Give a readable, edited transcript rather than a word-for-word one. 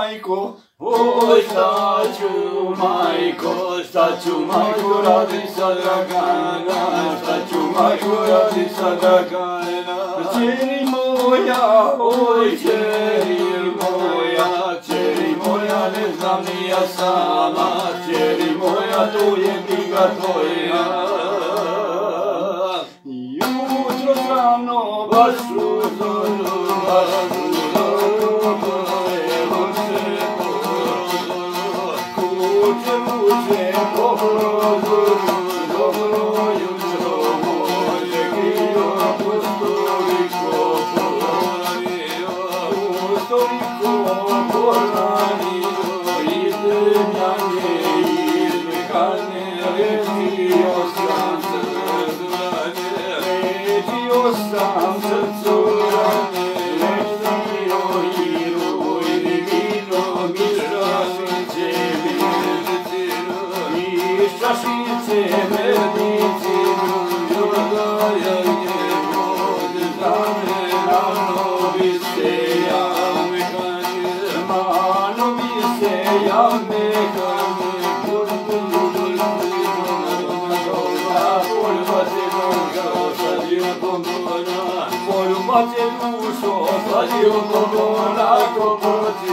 majko, oj staću majko, radi sa Dragana, staću majko, radi sa Dragana. Čeri moja, oj čeri moja, ne znam ni ja sama, čeri moja, to je briga tvoja. Jutro rano, baš u zoru, evo se kuće po prozoru, dobro jutro moje krivo, pustoliko poranio, izemljanje, izmekane, letio sam srcu rane, letio i rujni vino, mi šašice medicinu, dodaja je vode za me, rano bi se ja mekane, mano bi se ja mekane, Moju macie dušo, sadio pogoda, ko proći